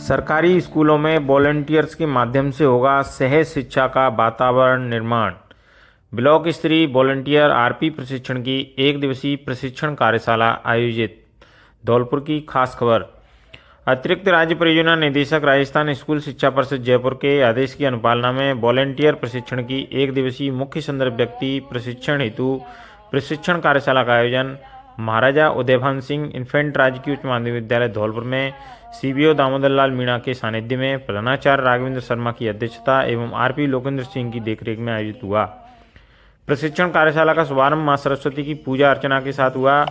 सरकारी स्कूलों में वॉलंटियर्स के माध्यम से होगा सहज शिक्षा का वातावरण निर्माण। ब्लॉक स्तरीय वॉलंटियर आरपी प्रशिक्षण की एक दिवसीय प्रशिक्षण कार्यशाला आयोजित। धौलपुर की खास खबर। अतिरिक्त राज्य परियोजना निदेशक राजस्थान स्कूल शिक्षा परिषद जयपुर के आदेश की अनुपालना में वॉलंटियर प्रशिक्षण की एक दिवसीय मुख्य संदर्भ व्यक्ति प्रशिक्षण हेतु प्रशिक्षण कार्यशाला का आयोजन महाराजा उदयभान सिंह इन्फेंट राजकीय उच्च माध्यमिक विद्यालय धौलपुर में सीबीओ दामोदर लाल मीणा के सानिध्य में प्रधानाचार्य राघवेंद्र शर्मा की अध्यक्षता एवं आरपी लोकेंद्र सिंह की देखरेख में आयोजित हुआ। प्रशिक्षण कार्यशाला का शुभारंभ मां सरस्वती की पूजा अर्चना के साथ हुआ।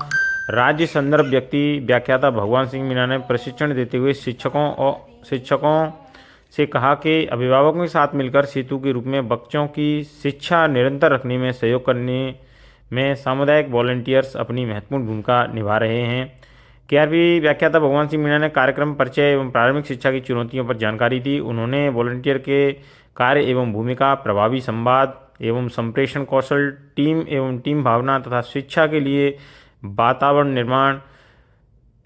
राज्य संदर्भ व्यक्ति व्याख्याता भगवान सिंह मीणा ने प्रशिक्षण देते हुए शिक्षकों से कहा कि अभिभावकों के साथ मिलकर सेतु के रूप में बच्चों की शिक्षा निरंतर रखने में सहयोग करने में सामुदायिक वॉलंटियर्स अपनी महत्वपूर्ण भूमिका निभा रहे हैं। केआरपी व्याख्याता भगवान सिंह मीणा ने कार्यक्रम परिचय एवं प्रारंभिक शिक्षा की चुनौतियों पर जानकारी दी। उन्होंने वॉलंटियर के कार्य एवं भूमिका, प्रभावी संवाद एवं संप्रेषण कौशल, टीम एवं टीम भावना तथा शिक्षा के लिए वातावरण निर्माण,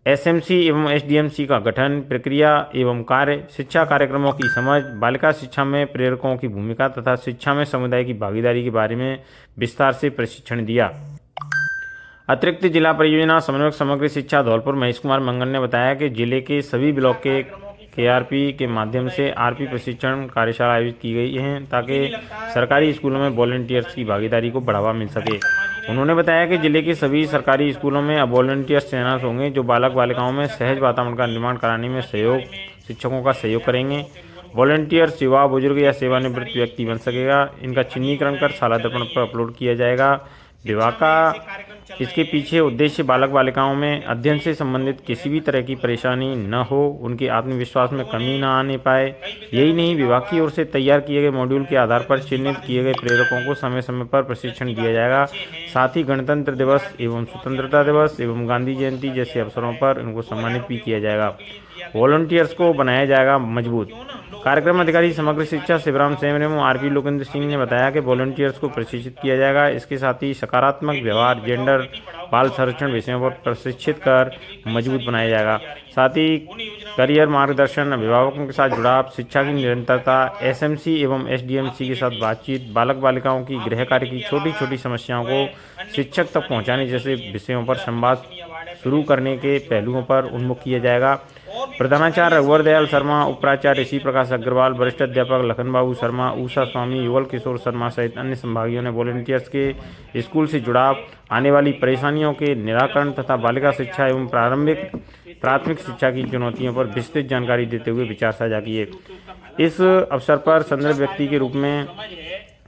एसएमसी एवं एसडीएमसी का गठन, प्रक्रिया एवं कार्य, शिक्षा कार्यक्रमों की समझ, बालिका शिक्षा में प्रेरकों की भूमिका तथा शिक्षा में समुदाय की भागीदारी के बारे में विस्तार से प्रशिक्षण दिया। अतिरिक्त जिला परियोजना समन्वयक समग्र शिक्षा धौलपुर महेश कुमार मंगल ने बताया कि जिले के सभी ब्लॉक के केआरपी के माध्यम से आरपी प्रशिक्षण कार्यशाला आयोजित की गई हैं ताकि सरकारी स्कूलों में वॉलंटियर्स की भागीदारी को बढ़ावा मिल सके। उन्होंने बताया कि जिले के सभी सरकारी स्कूलों में अब वॉलंटियर्स तैनात होंगे जो बालक बालिकाओं में सहज वातावरण का निर्माण कराने में शिक्षकों का सहयोग करेंगे। वॉलंटियर्स युवा, बुजुर्ग या सेवानिवृत्त व्यक्ति बन सकेगा। इनका चिन्हीकरण कर शाला दर्पण पर अपलोड किया जाएगा। विभाग का इसके पीछे उद्देश्य बालक बालिकाओं में अध्ययन से संबंधित किसी भी तरह की परेशानी न हो, उनके आत्मविश्वास में कमी न आने पाए। यही नहीं, विभाग की ओर से तैयार किए गए मॉड्यूल के आधार पर चिन्हित किए गए प्रेरकों को समय समय पर प्रशिक्षण दिया जाएगा। साथ ही गणतंत्र दिवस एवं स्वतंत्रता दिवस एवं गांधी जयंती जैसे अवसरों पर इनको सम्मानित भी किया जाएगा। वॉलंटियर्स को बनाया जाएगा मजबूत। कार्यक्रम अधिकारी समग्र शिक्षा शिवराम सेन एवं आरपी लोकेंद्र सिंह ने बताया कि वॉलंटियर्स को प्रशिक्षित किया जाएगा। इसके साथ ही सकारात्मक व्यवहार, जेंडर, बाल संरक्षण विषयों पर प्रशिक्षित कर मजबूत बनाया जाएगा। साथ ही करियर मार्गदर्शन, अभिभावकों के साथ जुड़ाव, शिक्षा की निरंतरता, एसएमसी एवं एसडीएमसी के साथ बातचीत, बालक बालिकाओं की गृह कार्य की छोटी छोटी समस्याओं को शिक्षक तक पहुंचाने जैसे विषयों पर संवाद शुरू करने के पहलुओं पर उन्मुख किया जाएगा। प्रधानाचार्य रघुवर दयाल शर्मा, उपप्राचार्य ऋषि प्रकाश अग्रवाल, वरिष्ठ अध्यापक लखन बाबू शर्मा, उषा स्वामी, युगल किशोर शर्मा सहित अन्य संभागियों ने वॉलंटियर्स के स्कूल से जुड़ाव, आने वाली परेशानियों के निराकरण तथा बालिका शिक्षा एवं प्राथमिक शिक्षा की चुनौतियों पर विस्तृत जानकारी देते हुए विचार साझा किए। इस अवसर पर संदर्भ व्यक्ति के रूप में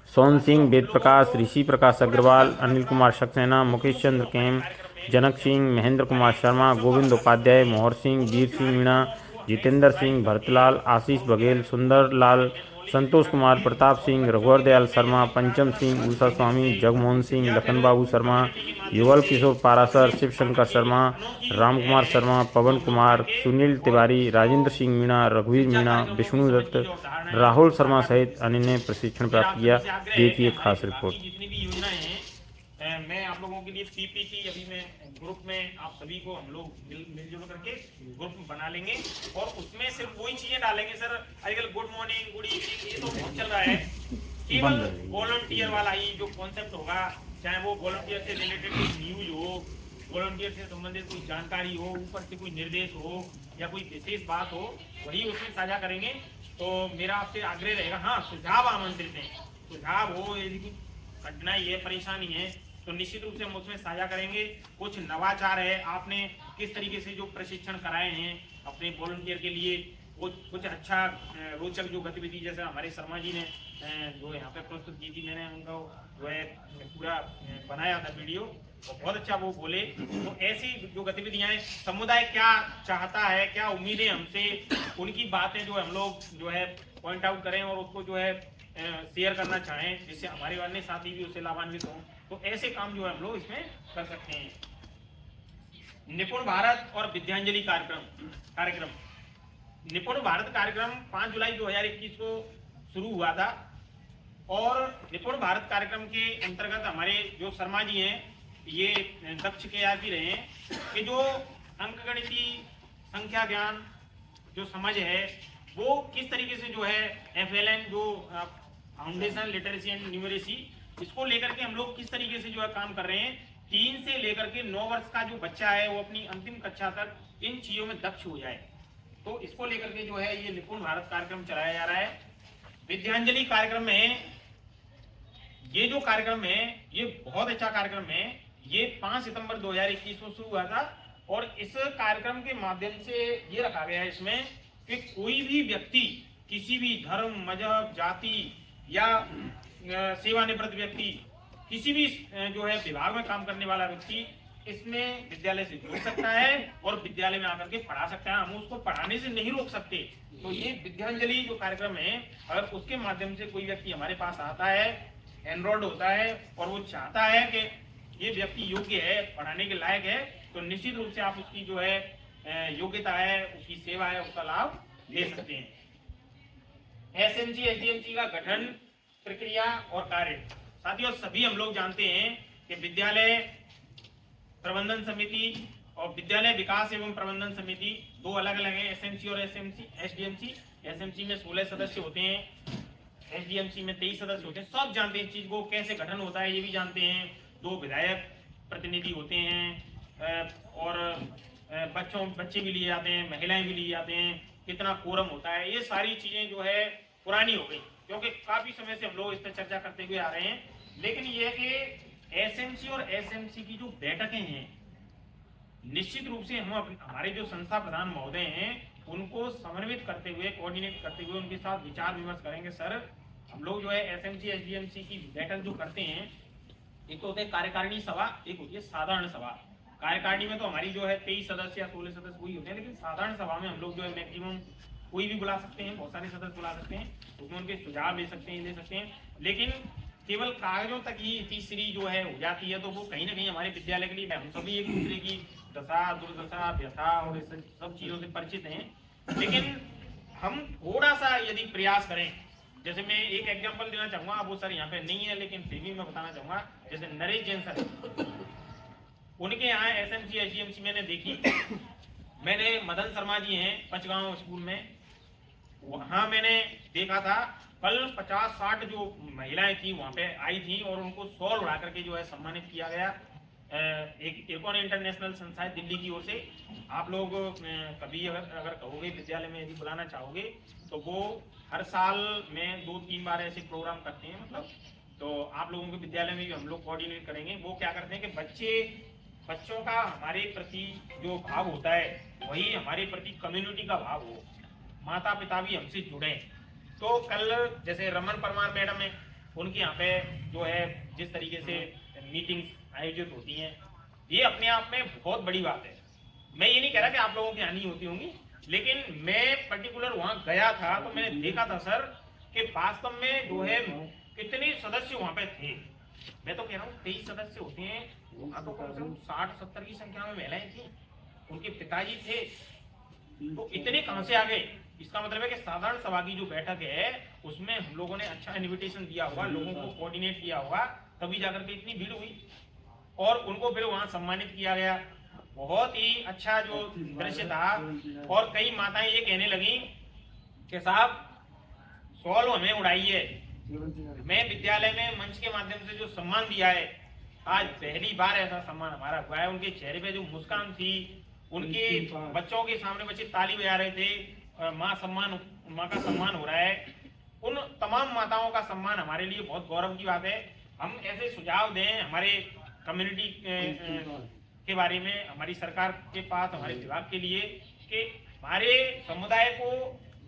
सोन सिंह, वेद प्रकाश, ऋषि प्रकाश अग्रवाल, अनिल कुमार सक्सेना, मुकेश चंद्र केम, जनक सिंह, महेंद्र कुमार शर्मा, गोविंद उपाध्याय, मोहर सिंह, वीर सिंह मीणा, जितेंद्र सिंह, भरतलाल, आशीष बघेल, सुंदर लाल, संतोष कुमार, प्रताप सिंह, रघुवर दयाल शर्मा, पंचम सिंह, उषा स्वामी, जगमोहन सिंह, लखन बाबू शर्मा, युगल किशोर पारासर, शिव शंकर शर्मा, राम कुमार शर्मा, पवन कुमार, सुनील तिवारी, राजेंद्र सिंह मीणा, रघुवीर मीणा, विष्णु दत्त, राहुल शर्मा सहित अन्य ने प्रशिक्षण प्राप्त किया। देखिए खास रिपोर्ट। मैं आप लोगों के लिए पीपीटी अभी मैं ग्रुप में आप सभी को हम लोग मिलजुल करके ग्रुप बना लेंगे और उसमें सिर्फ वही चीजें डालेंगे। सर आजकल गुड मॉर्निंग, गुड इवनिंग ये तो बहुत चल रहा है। केवल वॉलंटियर वाला ही जो कॉन्सेप्ट होगा, चाहे वो वॉलंटियर से रिलेटेड कोई न्यूज हो, वॉलंटियर से संबंधित कोई जानकारी हो, ऊपर से कोई निर्देश हो या कोई विशेष बात हो, वही उसमें साझा करेंगे। तो मेरा आपसे आग्रह रहेगा, हाँ सुझाव आमंत्रित है, सुझाव हो, यदि कुछ कठिनाई है, परेशानी है तो निश्चित रूप से हम उसमें साझा करेंगे। कुछ नवाचार है, आपने किस तरीके से जो प्रशिक्षण कराए हैं अपने वॉलंटियर के लिए, कुछ अच्छा रोचक जो गतिविधि, जैसे हमारे शर्मा जी ने जो यहाँ पे प्रस्तुत की थी, मैंने उनका जो है पूरा बनाया था वीडियो, और बहुत अच्छा वो बोले। तो ऐसी जो गतिविधियां हैं, समुदाय क्या चाहता है, क्या उम्मीदें हमसे, उनकी बातें जो हम लोग जो है पॉइंट आउट करें और उसको जो है शेयर करना चाहें, जिससे हमारे अन्य साथी भी उससे लाभान्वित हों। तो ऐसे काम जो है हम लोग इसमें कर सकते हैं। निपुण भारत और विद्यांजलि कार्यक्रम निपुण भारत कार्यक्रम 5 जुलाई 2021 को शुरू हुआ था और निपुण भारत कार्यक्रम के अंतर्गत हमारे जो शर्मा जी हैं, ये दक्ष के आदि रहे हैं कि जो अंकगणितीय, संख्या ज्ञान, जो समझ है वो किस तरीके से जो है FLN जो फाउंडेशन लिटरेसी एंड न्यूमरेसी, इसको लेकर के हम लोग किस तरीके से जो है काम कर रहे हैं। 3 से लेकर के 9 वर्ष का जो बच्चा है वो अपनी अंतिम कक्षा तक इन चीजों में दक्ष हो जाए, तो इसको लेकर के जो है ये निपुण भारत कार्यक्रम चलाया जा रहा है। विद्यांजलि कार्यक्रम में ये जो कार्यक्रम है ये बहुत अच्छा कार्यक्रम है। ये 5 सितंबर 2021 को शुरू हुआ था और इस कार्यक्रम के माध्यम से ये रखा गया है इसमें कि कोई भी व्यक्ति किसी भी धर्म, मजहब, जाति या सेवानिवृत्त व्यक्ति, किसी भी जो है विभाग में काम करने वाला व्यक्ति इसमें विद्यालय से जुड़ सकता है और विद्यालय में आकर के पढ़ा सकता है। हम उसको पढ़ाने से नहीं रोक सकते। तो ये विद्यांजलि जो कार्यक्रम है, अगर उसके माध्यम से कोई व्यक्ति हमारे पास आता है, एनरोल्ड होता है और वो चाहता है कि ये व्यक्ति योग्य है, पढ़ाने के लायक है, तो निश्चित रूप से आप उसकी जो है योग्यता है, उसकी सेवा है, उसका लाभ ले सकते हैं। SMC SDMC का गठन, प्रक्रिया और कार्य। साथियों, सभी हम लोग जानते हैं कि विद्यालय प्रबंधन समिति और विद्यालय विकास एवं प्रबंधन समिति दो अलग अलग है। SMC और SDMC। SMC में 16 सदस्य होते हैं, SDMC में 23 सदस्य होते हैं। सब जानते हैं इस चीज को, कैसे गठन होता है ये भी जानते हैं। 2 विधायक प्रतिनिधि होते हैं और बच्चे भी लिए जाते हैं, महिलाएं भी लिए जाते हैं, कितना कोरम होता है, ये सारी चीजें जो है पुरानी हो गई, क्योंकि काफी समय से हम लोग इस पर चर्चा करते हुए आ रहे हैं। लेकिन ये कि SMC और SMC की जो बैठकें हैं, निश्चित रूप से हम हमारे जो संस्था प्रधान महोदय हैं उनको समन्वित करते हुए, कोऑर्डिनेट करते हुए उनके साथ विचार विमर्श करेंगे। सर, हम लोग जो है SMC SDMC की बैठक जो करते हैं, एक तो होते हैं कार्यकारिणी सभा, एक होती है साधारण सभा। कार्यकारिणी में तो हमारी जो है 23 सदस्य या 16 सदस्य वही होते हैं, लेकिन साधारण सभा में हम लोग जो है मैक्सिमम कोई भी बुला सकते हैं, बहुत सारे सदस्य बुला सकते हैं, उसमें उनके सुझाव ले सकते हैं, लेकिन केवल कागजों तक ही तीसरी जो है हो जाती है, तो वो कहीं ना कहीं हमारे विद्यालय के लिए, हम सभी एक दूसरे की दशा, दुर्दशा, व्यथा और इस सब चीजों से परिचित हैं। लेकिन हम थोड़ा सा यदि प्रयास करें, जैसे मैं एक एग्जांपल देना चाहूंगा, वो सर यहाँ पे नहीं है लेकिन फिर भी मैं बताना चाहूंगा। जैसे नरेश जैन सर, उनके यहाँ SMC SDMC मैंने देखी। मैंने मदन शर्मा जी हैं पंचगांव स्कूल में, वहां मैंने देखा था कल 50-60 जो महिलाएं थी वहां पे आई थी और उनको शॉल उड़ा करके जो है सम्मानित किया गया। एक इरकॉन इंटरनेशनल संस्थान दिल्ली की ओर से। आप लोग कभी अगर कहोगे विद्यालय में यदि बुलाना चाहोगे तो वो हर साल में 2-3 बार ऐसे प्रोग्राम करते हैं, मतलब तो आप लोगों के विद्यालय में भी हम लोग कोऑर्डिनेट करेंगे। वो क्या करते हैं कि बच्चों का हमारे प्रति जो भाव होता है वही हमारे प्रति कम्युनिटी का भाव हो, माता पिता भी हमसे जुड़े। तो कल जैसे रमन परमार मैडम है, उनके यहाँ पे जो है जिस तरीके से मीटिंग्स आयोजित होती हैं, ये अपने आप में बहुत बड़ी बात है। मैं ये नहीं कह रहा कि आप लोगों की यहाँ नहीं होती होंगी, लेकिन मैं पर्टिकुलर वहाँ गया था तो मैंने देखा था सर कि वास्तव में जो है कितने सदस्य वहाँ पे थे। मैं तो कह रहा हूँ 23 सदस्य होते हैं, वहाँ तो कम से कम 60-70 की संख्या में महिलाएं थी, उनके पिताजी थे, तो इतने कहां से आ गए। इसका मतलब है कि साधारण सभा की जो बैठक है उसमें हम लोगों ने अच्छा इनविटेशन दिया होगा, लोगों को कोऑर्डिनेट किया होगा, तभी जाकर के इतनी भीड़ हुई और उनको फिर वहां सम्मानित किया गया। बहुत ही अच्छा जो दृश्य था। और कई माताएं ये कहने लगी कि साहब शॉल हमें उड़ाइए। मैं विद्यालय में मंच के माध्यम से जो सम्मान दिया है, आज पहली बार ऐसा सम्मान हमारा हुआ है। उनके चेहरे पे जो मुस्कान थी, उनके बच्चों के सामने बच्चे ताली बजा रहे थे, माँ का सम्मान हो रहा है। उन तमाम माताओं का सम्मान हमारे लिए बहुत गौरव की बात है। हम ऐसे सुझाव दें हमारे कम्युनिटी के बारे में, हमारी सरकार के पास, हमारे विभाग के लिए, कि हमारे समुदाय को,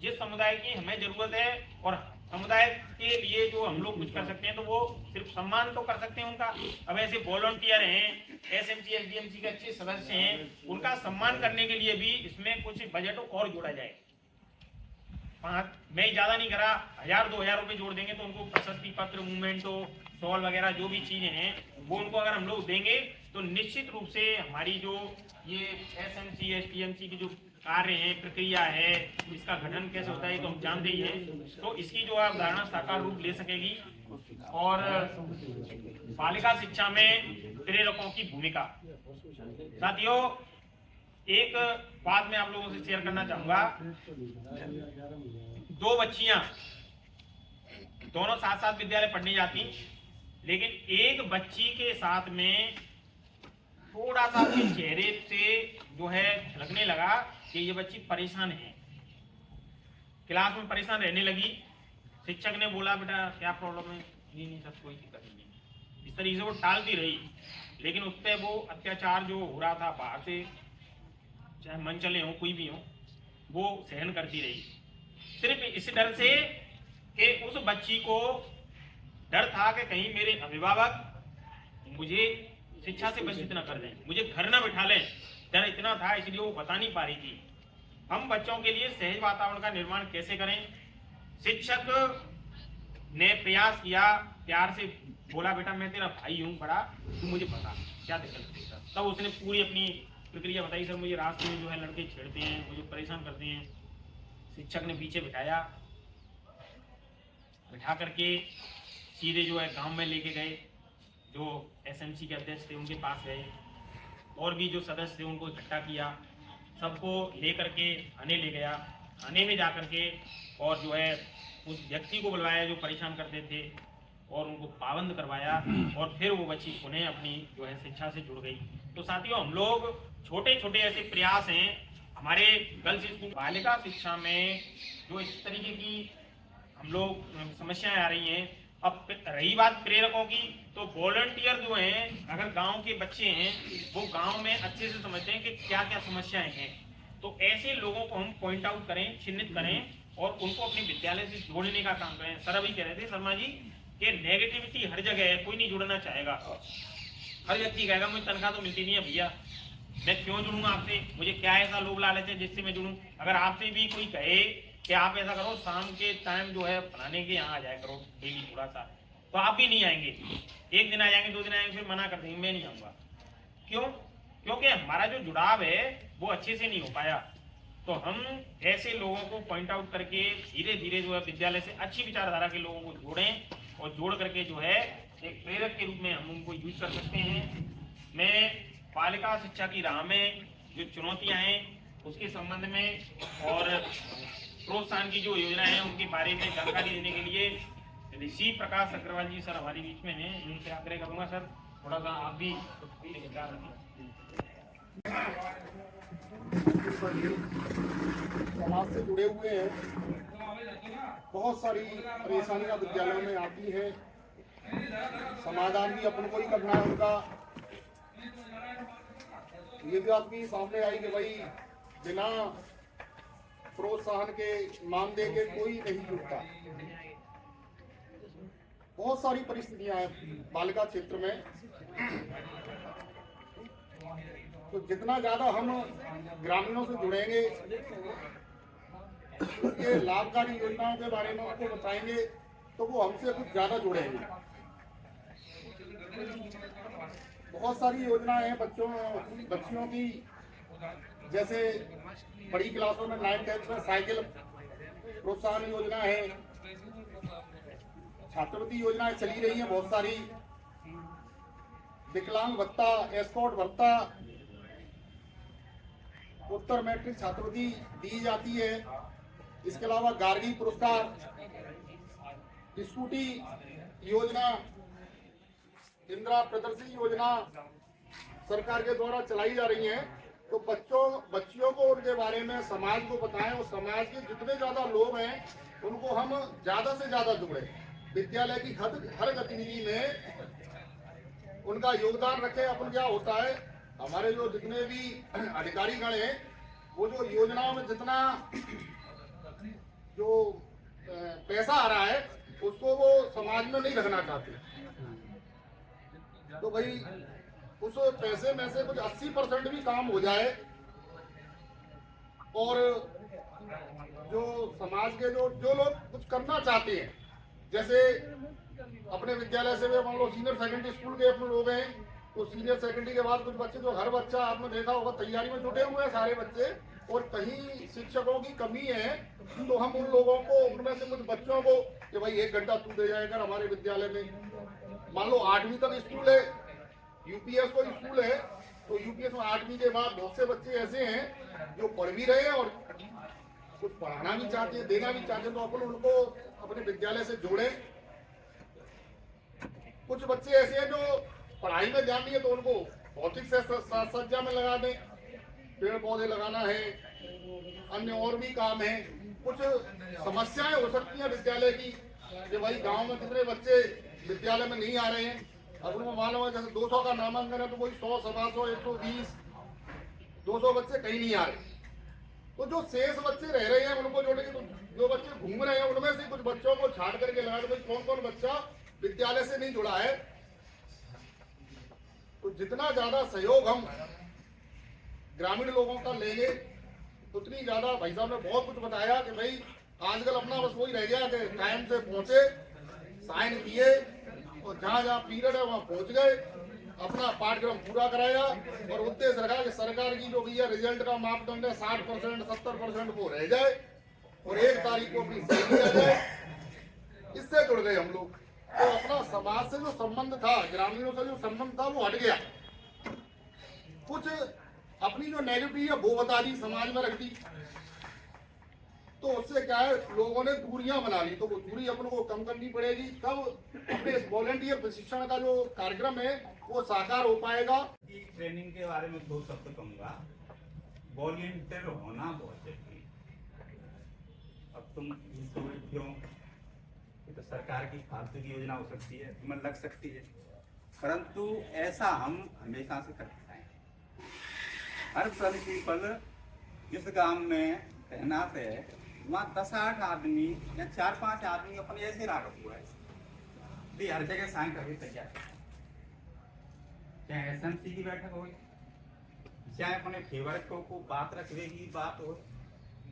जिस समुदाय की हमें जरूरत है और समुदाय के लिए जो हम लोग कुछ कर सकते हैं, तो वो सिर्फ सम्मान तो कर सकते हैं उनका। अब ऐसे वॉलंटियर हैं, SMC SDMC के अच्छे सदस्य हैं, उनका सम्मान करने के लिए भी इसमें कुछ बजट और जोड़ा जाए। मैं ज्यादा नहीं करा, 1000-2000 रुपए जोड़ देंगे तो उनको प्रशस्ति पत्र, मूवमेंटो, शॉल वगैरह जो भी चीजें हैं वो उनको अगर हम लोग देंगे तो निश्चित रूप से हमारी जो ये SMC SDMC की जो कार्य है, प्रक्रिया है, इसका गठन कैसे होता है तो हम जानते ही हैं, तो इसकी जो अवधारणा साकार रूप ले सकेगी। और बालिका शिक्षा में प्रेरकों की भूमिका। साथियों, एक बात मैं आप लोगों से शेयर करना चाहूंगा। 2 बच्चियां दोनों साथ साथ विद्यालय पढ़ने जाती, लेकिन एक बच्ची के साथ में थोड़ा सा अपने चेहरे से जो है झलकने लगा कि ये बच्ची परेशान है, क्लास में परेशान रहने लगी। शिक्षक ने बोला बेटा क्या प्रॉब्लम है? नहीं सर कोई दिक्कत नहीं। इस तरीके से वो टालती रही, लेकिन उस पर वो अत्याचार जो हो रहा था बाहर से, चाहे मन चले हो कोई भी हो, वो सहन करती रही, सिर्फ इस डर से कि उस बच्ची को डर था कि कहीं मेरे अभिभावक मुझे शिक्षा से वंचित न कर दें, मुझे घर न बिठा लें। डर इतना था, इसलिए वो बता नहीं पा रही थी। हम बच्चों के लिए सहज वातावरण का निर्माण कैसे करें? शिक्षक ने प्रयास किया, प्यार से बोला बेटा मैं तेरा भाई हूँ बड़ा, तू मुझे बता क्या दिक्कत है सर। तब उसने पूरी अपनी प्रक्रिया बताई, सर मुझे रास्ते में जो है लड़के छेड़ते हैं, मुझे परेशान करते हैं। शिक्षक ने पीछे बिठाया, बिठा करके सीधे जो है गांव में लेके गए। जो एसएमसी के अध्यक्ष थे उनके पास गए, और भी जो सदस्य थे उनको इकट्ठा किया, सबको ले करके थाने ले गया। थाने में जा करके और जो है उस व्यक्ति को बुलवाया जो परेशान करते थे, और उनको पाबंद करवाया, और फिर वो बच्ची पुनः अपनी जो है शिक्षा से जुड़ गई। तो साथियों, हम लोग छोटे छोटे ऐसे प्रयास हैं हमारे गर्ल्स स्कूल बालिका शिक्षा में, जो इस तरीके की हम लोग समस्याएं आ रही हैं। अब रही बात प्रेरकों की, तो वॉलंटियर जो हैं, अगर गांव के बच्चे हैं वो गांव में अच्छे से समझते हैं कि क्या क्या समस्याएं हैं, तो ऐसे लोगों को हम पॉइंट आउट करें, चिन्हित करें, और उनको अपने विद्यालय से जोड़ने का काम करें। सर अभी कह रहे थे शर्मा जी कि नेगेटिविटी हर जगह है, कोई नहीं जुड़ना चाहेगा। हर व्यक्ति कहेगा मुझे तनख्वाह तो मिलती नहीं है भैया, मैं क्यों जुड़ूंगा आपसे, मुझे क्या ऐसा लोभ लालच है जिससे मैं जुड़ूं। अगर आपसे भी कोई कहे कि आप ऐसा करो शाम के टाइम जो है फलाने के यहाँ आ जाया करो डेली थोड़ा सा, तो आप भी नहीं आएंगे। एक दिन आ जाएंगे, 2 दिन आएंगे, फिर मना कर देंगे मैं नहीं आऊंगा। क्यों? क्योंकि हमारा जो जुड़ाव है वो अच्छे से नहीं हो पाया। तो हम ऐसे लोगों को पॉइंट आउट करके धीरे धीरे जो है विद्यालय से अच्छी विचारधारा के लोगों को जोड़ें, और जोड़ करके जो है एक प्रेरक के रूप में हम उनको यूज कर सकते हैं। मैं बालिका शिक्षा की राह में जो चुनौतियां हैं उसके संबंध में और प्रोत्साहन की जो योजना है उनके बारे में जानकारी देने के लिए ऋषि प्रकाश अग्रवाल जी सर हमारे बीच में हैं, उनसे आग्रह करूंगा सर थोड़ा सा आप भी विचार रखें। समाज से जुड़े हुए हैं, बहुत सारी परेशानियां विद्यालयों में आती है, समाधान भी अपन को ही करना है उनका। ये बात भी सामने आई कि भाई बिना प्रोत्साहन के, मानदेय के कोई नहीं जुड़ता। बहुत सारी परिस्थितियां हैं बालिका क्षेत्र में, तो जितना ज्यादा हम ग्रामीणों से जुड़ेंगे, उनके लाभकारी योजनाओं के बारे में उनको बताएंगे, तो वो हमसे कुछ ज्यादा जुड़ेंगे। बहुत सारी योजनाएं हैं बच्चियों की, जैसे बड़ी क्लासों में 9th-10th में साइकिल प्रोत्साहन योजना है, छात्रवृत्ति योजनाएं चली रही हैं बहुत सारी, विकलांग भत्ता, एस्कॉर्ट भत्ता, उत्तर मैट्रिक छात्रवृत्ति दी जाती है। इसके अलावा गार्गी पुरस्कार, स्कूटी योजना, इंदिरा प्रदर्शनी योजना सरकार के द्वारा चलाई जा रही है। तो बच्चियों को उनके बारे में समाज को बताएं, और समाज के जितने ज्यादा लोग हैं उनको हम ज्यादा से ज्यादा जोड़ें। विद्यालय की हर गतिविधि में उनका योगदान रखें। अपन क्या होता है, हमारे जो जितने भी अधिकारीगण हैं वो जो योजनाओं में जितना जो पैसा आ रहा है उसको वो समाज में नहीं रखना चाहते। तो भाई उस पैसे में से कुछ 80% भी काम हो जाए, और जो समाज के जो लोग कुछ करना चाहते हैं, जैसे अपने विद्यालय से मान लो सीनियर सेकेंडरी स्कूल के अपने लोग हैं, तो सीनियर सेकेंडरी के बाद कुछ बच्चे, जो हर बच्चा आपने देखा होगा तैयारी में जुटे हुए हैं सारे बच्चे, और कहीं शिक्षकों की कमी है, तो हम उन लोगों को, उनमें से कुछ बच्चों को कि भाई 1 घंटा तू दे जाएगा हमारे विद्यालय में। मान लो 8वीं तक स्कूल है, यूपीएस को स्कूल है, तो यूपीएस में 8वीं के बाद बहुत से बच्चे ऐसे हैं जो पढ़ भी रहे हैं और कुछ पढ़ाना भी चाहते हैं, देना भी चाहते हैं, तो अपन उनको अपने विद्यालय से जोड़े। कुछ बच्चे ऐसे हैं जो पढ़ाई में ध्यान नहीं है, तो उनको भौतिक से सज्जा में लगा दें। पेड़ पौधे लगाना है, अन्य और भी काम है। कुछ समस्याएं हो सकती हैं विद्यालय की कि भाई गांव में कितने बच्चे विद्यालय में नहीं आ रहे हैं। अब उनको मालूम है जैसे 200 का नामांकन है तो कोई 100, 125, 120, 200 बच्चे कहीं नहीं आ रहे। तो जो शेष बच्चे रह रहे हैं उनको जोड़ेंगे। तो जो बच्चे घूम रहे हैं उनमें से कुछ बच्चों को छाट करके लगा दो, कौन कौन बच्चा विद्यालय से नहीं जुड़ा है। तो जितना ज्यादा सहयोग हम ग्रामीण लोगों का लेंगे उतनी ज्यादा। भाई साहब ने बहुत कुछ बताया कि भाई आजकल अपना बस वही रह गया कि टाइम से पहुंचे, साइन किए और जहां जहां पीरियड है वहां पहुंच गए, अपना पाठ्यक्रम पूरा कराया। और उद्देश्य रखा कि सरकार की जो भी है रिजल्ट का मापदंड है 60%, 70% वो रह जाए और 1 तारीख को अपनी सैलरी आ जाए। इससे जुड़ गए हम लोग। तो अपना समाज से जो संबंध था, ग्रामीणों से जो संबंध था वो हट गया। कुछ अपनी जो नेगेटिव है वो बता दी, समाज में रख दी, तो उससे क्या है लोगों ने दूरियां बना ली। तो वो दूरी अपन को कम करनी पड़ेगी, तब अपने इस वॉलंटियर प्रशिक्षण का जो कार्यक्रम है वो साकार हो पाएगा। ट्रेनिंग के बारे में 2 शब्द कहूंगा। वॉलंटियर होना बहुत जरूरी। अब तुम क्यों, तो सरकार की फालतू की योजना हो सकती है, तुम्हें लग सकती है, परंतु ऐसा हम हमेशा से करते हैं। हर प्रिंसिपल जिस गांव में तैनात है वहाँ 10-8 आदमी या 4-5 आदमी अपने ऐसे रखा हुआ है, हर जगह साइन करके तैयार। चाहे एसएमसी की बैठक हो, चाहे अपने फेवरेट को बात रखने की बात हो,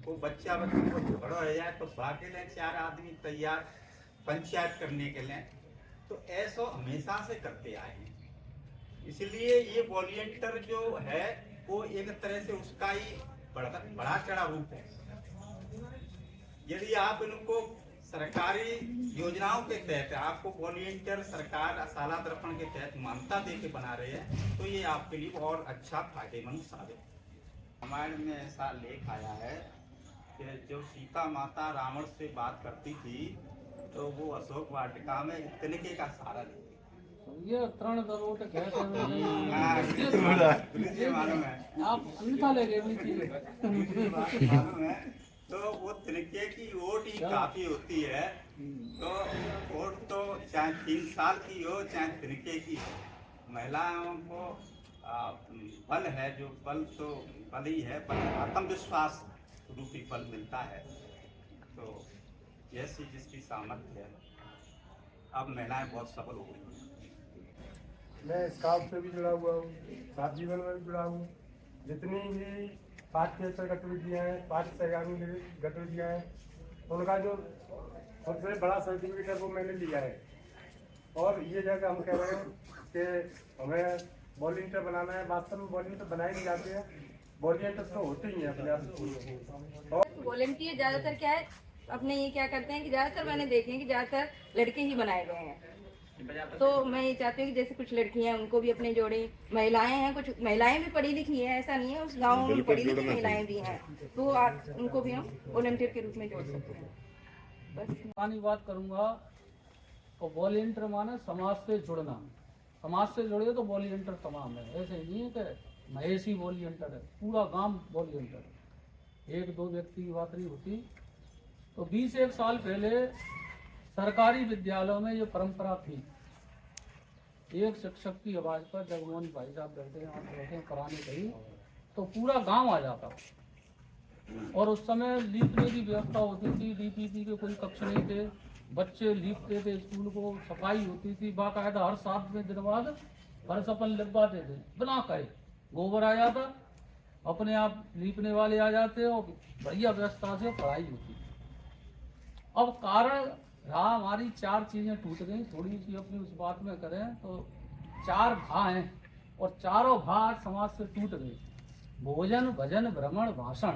वो बच्चा बच्चे को झगड़ा हो जाए तो बाकी ले 4 आदमी तैयार पंचायत करने के लिए। तो ऐसा हमेशा से करते आए हैं। इसलिए ये वॉलंटियर जो है वो एक तरह से उसका ही बड़ा चढ़ा रूप है। यदि आप इनको सरकारी योजनाओं के तहत आपको वॉलंटियर सरकार शाला दर्पण के तहत मान्यता दे के बना रहे हैं तो ये आपके लिए और अच्छा फायदेमंद साबित। रामायण में ऐसा लेख आया है कि जो सीता माता रावण से बात करती थी तो वो अशोक वाटिका में तिनके का सहारा लेती। ये 3 करोड़ कहते हैं मालूम है, आप अन्यथा ले गए मालूम है। तो वो तिनके की वोट ही काफी होती है। तो वोट तो चाहे 3 साल की हो चाहे तिनके की हो, महिलाओं को बल है, जो बल तो बल ही है, पर आत्मविश्वास रूपी बल मिलता है। तो जैसी जिसकी सामर्थ्य है, अब महिलाएं बहुत सफल हो गई। मैं स्काउट से भी जुड़ा हुआ हूँ, साथ जीवन में भी जुड़ा हूँ। जितनी भी पाठ्येतर गतिविधियाँ हैं, पाठ्य सहगामी गतिविधियाँ हैं, उनका जो सबसे बड़ा सर्टिफिकेट है वो मैंने लिया है। और ये जगह हम कह रहे हैं कि हमें वॉलंटियर बनाना है। वास्तव में वॉलंटियर बनाए नहीं जाते हैं, वॉलंटियर तो होते ही हैं अपने आप। और वॉलंटियर ज़्यादातर क्या है, अपने ये क्या करते हैं कि ज़्यादातर मैंने देखे हैं कि ज़्यादातर लड़के ही बनाए गए हैं। तो मैं ये चाहती हूँ कि जैसे कुछ लड़कियां हैं उनको भी अपने जोड़े, महिलाएं हैं, कुछ महिलाएं भी पढ़ी लिखी हैं, ऐसा नहीं है, उस गांव में पढ़ी लिखी महिलाएं भी हैं, तो उनको भी हम वॉलंटियर के रूप में जोड़ सकते हैं। बस पुरानी बात करूंगा तो वॉलंटियर माने समाज से जुड़ना। समाज से जुड़े तो वॉलंटियर तमाम है। ऐसे नहीं है कि महेश ही वॉलंटियर है, पूरा गांव वॉलंटियर है। 1-2 व्यक्ति की बात नहीं होती। तो 20-1 साल पहले सरकारी विद्यालयों में ये परंपरा थी, एक शिक्षक की आवाज पर जब मोहन भाई साहब बैठे हैं कराने गई तो पूरा गांव आ जाता। और उस समय लीपने की व्यवस्था होती थी, डीपीपी के कोई कक्ष नहीं थे, बच्चे लीपते थे, स्कूल को सफाई होती थी, बाकायदा हर 7 दिन बाद फर्श अपन लिपवाते थे बिना कहे। गोबर आ जाता, अपने आप लीपने वाले आ जाते और बढ़िया व्यवस्था से पढ़ाई होती। अब कारण रहा हमारी 4 चीजें टूट गई। थोड़ी सी अपनी उस बात में करें तो 4 भा हैं और चारों भा समाज से टूट गए। भोजन, भजन, भ्रमण, भाषण,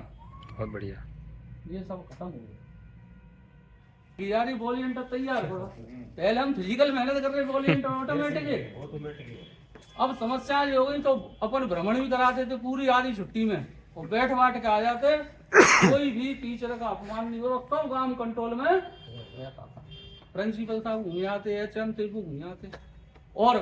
बहुत बढ़िया, ये सब खत्म हो गए। यानी वॉलंटियर तैयार करो। पहले हम फिजिकल मेहनत कर रहे, वॉलंटियर ऑटोमेटिक है। अब समस्या ये हो गई तो अपन भ्रमण भी कराते थे पूरी आधी छुट्टी में, और बैठ बाट के आ जाते, कोई भी टीचर का अपमान नहीं हो, सब काम कंट्रोल में रहता था। प्रिंसिपल साहब घूम आते, HM तिरपू घूम आते और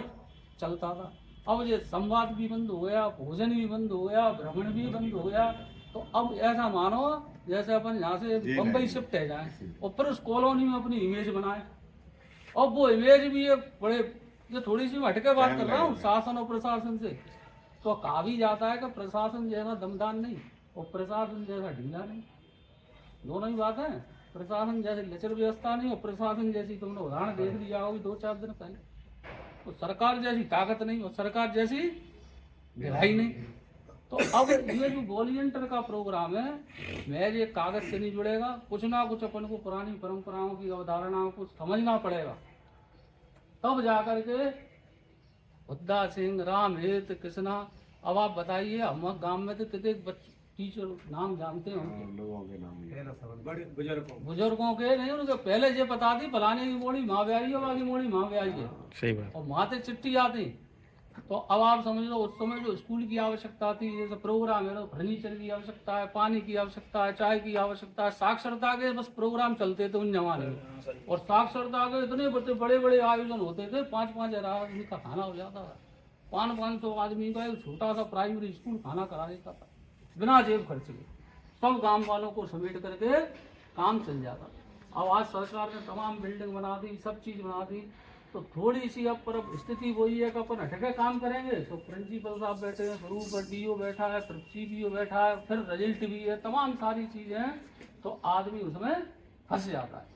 चलता था। अब ये संवाद भी बंद हो गया, भोजन भी बंद हो गया, भ्रमण भी बंद हो गया। तो अब ऐसा मानो जैसे अपन यहाँ से बम्बई शिफ्ट है जाए और फिर उस कॉलोनी में अपनी इमेज बनाए। अब वो इमेज भी ये बड़े, ये थोड़ी सी मैं हटके बात कर रहा हूँ शासन और प्रशासन से, तो कहा भी जाता है कि प्रशासन जैसा दमदार नहीं और प्रशासन जैसा ढीला नहीं, दोनों ही बात है। प्रशासन जैसी लचर व्यवस्था नहीं और प्रशासन जैसी तुमने उदाहरण देख लिया होगी 2-4 दिन पहले, तो सरकार जैसी ताकत नहीं और सरकार जैसी ढिलाई नहीं। तो अब ये जो वॉलंटियर का प्रोग्राम है, महज एक कागज से नहीं जुड़ेगा, कुछ ना कुछ अपन को पुरानी परंपराओं की अवधारणाओं को समझना पड़ेगा, तब जाकर के बुद्धा सिंह, राम हित, कृष्णा। अब आप बताइए, हम गांव में तो कितने टीचर नाम जानते हैं उनके, लोगों के नाम बड़े बुजुर्गों के नहीं, उनके पहले ये बता दी फलाने की मोड़ी माँ ब्याई है, बाकी मोड़ी माँ ब्याई है, सही बात। और माँ से चिट्ठी आती। तो अब आप समझ लो उस समय जो स्कूल की आवश्यकता थी, जैसे प्रोग्राम है, तो फर्नीचर की आवश्यकता है, पानी की आवश्यकता है, चाय की आवश्यकता है, साक्षरता के बस प्रोग्राम चलते थे उन जमाने में। और साक्षरता के इतने बड़े बड़े आयोजन होते थे, 5-5 आदमी का खाना हो जाता था, 500 आदमी का एक छोटा सा प्राइमरी स्कूल खाना करा देता था बिना जेब खर्च के, सब गांव वालों को समेट करके काम चल जाता। अब आज सरकार ने तमाम बिल्डिंग बना दी, सब चीज़ बना दी, तो थोड़ी सी अब पर स्थिति वही है कि अपन हटके काम करेंगे तो प्रिंसिपल साहब बैठे हैं, शुरू पर DO बैठा है, फिर CPO बैठा है, फिर रिजल्ट भी है, तमाम सारी चीज़ें हैं, तो आदमी उसमें फंस जाता है।